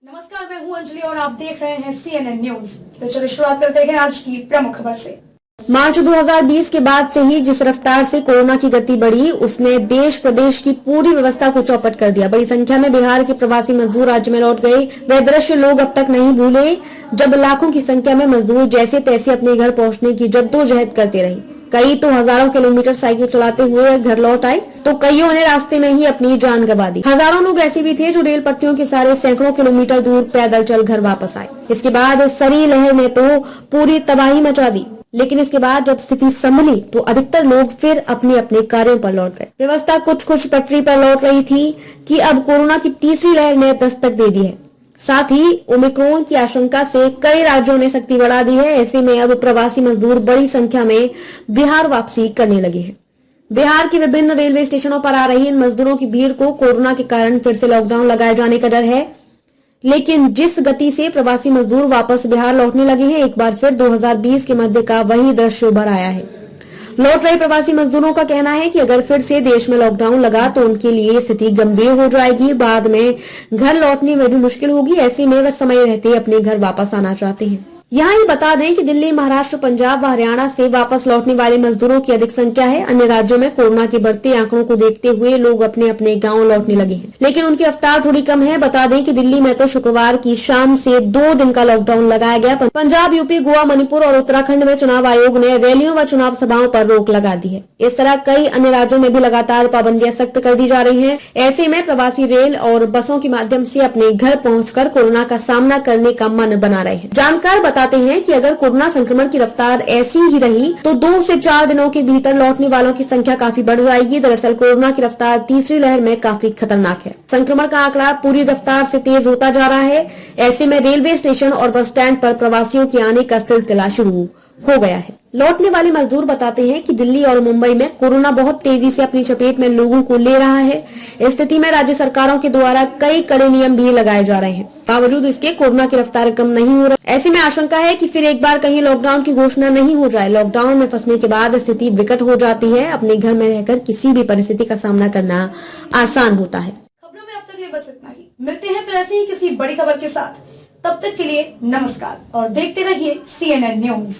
नमस्कार, मैं हूं अंजलि और आप देख रहे हैं CNN न्यूज। तो चलिए शुरुआत करते हैं आज की प्रमुख खबर से। मार्च 2020 के बाद से ही जिस रफ्तार से कोरोना की गति बढ़ी, उसने देश प्रदेश की पूरी व्यवस्था को चौपट कर दिया। बड़ी संख्या में बिहार के प्रवासी मजदूर राज्य में लौट गए। वह दृश्य लोग अब तक नहीं भूले, जब लाखों की संख्या में मजदूर जैसे तैसे अपने घर पहुंचने की जद्दोजहद करते रहे। कई तो हजारों किलोमीटर साइकिल चलाते हुए घर लौट आए, तो कईयों ने रास्ते में ही अपनी जान गंवा दी। हजारों लोग ऐसे भी थे जो रेल पटरियों के सारे सैकड़ों किलोमीटर दूर पैदल चल घर वापस आए। इसके बाद सरी लहर ने तो पूरी तबाही मचा दी, लेकिन इसके बाद जब स्थिति संभली तो अधिकतर लोग फिर अपने अपने कार्यों पर लौट गए। व्यवस्था कुछ पटरी पर लौट रही थी कि अब कोरोना की तीसरी लहर ने दस्तक दे दी है। साथ ही ओमिक्रॉन की आशंका से कई राज्यों ने सख्ती बढ़ा दी है। ऐसे में अब प्रवासी मजदूर बड़ी संख्या में बिहार वापसी करने लगे हैं। बिहार के विभिन्न रेलवे स्टेशनों पर आ रही इन मजदूरों की भीड़ को कोरोना के कारण फिर से लॉकडाउन लगाए जाने का डर है, लेकिन जिस गति से प्रवासी मजदूर वापस बिहार लौटने लगे हैं, एक बार फिर 2020 के मध्य का वही दृश्य उभर आया है। लौट रहे प्रवासी मजदूरों का कहना है कि अगर फिर से देश में लॉकडाउन लगा तो उनके लिए स्थिति गंभीर हो जाएगी। बाद में घर लौटने में भी मुश्किल होगी। ऐसे में वे समय रहते अपने घर वापस आना चाहते हैं। यहाँ ही बता दें कि दिल्ली, महाराष्ट्र, पंजाब व हरियाणा से वापस लौटने वाले मजदूरों की अधिक संख्या है। अन्य राज्यों में कोरोना के बढ़ते आंकड़ों को देखते हुए लोग अपने अपने गांव लौटने लगे हैं, लेकिन उनकी रफ्तार थोड़ी कम है। बता दें कि दिल्ली में तो शुक्रवार की शाम से 2 दिन का लॉकडाउन लगाया गया। पंजाब, यूपी, गोवा, मणिपुर और उत्तराखंड में चुनाव आयोग ने रैलियों व चुनाव सभाओं पर रोक लगा दी है। इस तरह कई अन्य राज्यों में भी लगातार पाबंदियां सख्त कर दी जा रही है। ऐसे में प्रवासी रेल और बसों के माध्यम से अपने घर पहुंचकर कोरोना का सामना करने का मन बना रहे हैं। जानकार बताते हैं कि अगर कोरोना संक्रमण की रफ्तार ऐसी ही रही तो 2 से 4 दिनों के भीतर लौटने वालों की संख्या काफी बढ़ जाएगी। दरअसल कोरोना की रफ्तार तीसरी लहर में काफी खतरनाक है। संक्रमण का आंकड़ा पूरी रफ्तार से तेज होता जा रहा है। ऐसे में रेलवे स्टेशन और बस स्टैंड पर प्रवासियों के आने का सिलसिला शुरू हो गया है। लौटने वाले मजदूर बताते हैं कि दिल्ली और मुंबई में कोरोना बहुत तेजी से अपनी चपेट में लोगों को ले रहा है। इस स्थिति में राज्य सरकारों के द्वारा कई कड़े नियम भी लगाए जा रहे हैं। बावजूद इसके कोरोना की रफ्तार कम नहीं हो रही। ऐसे में आशंका है कि फिर एक बार कहीं लॉकडाउन की घोषणा नहीं हो जाए। लॉकडाउन में फंसने के बाद स्थिति विकट हो जाती है। अपने घर में रहकर किसी भी परिस्थिति का सामना करना आसान होता है। खबरों में अब तक ये बस इतना ही। मिलते हैं फिर ऐसे ही किसी बड़ी खबर के साथ। तब तक के लिए नमस्कार और देखते रहिए CNN न्यूज।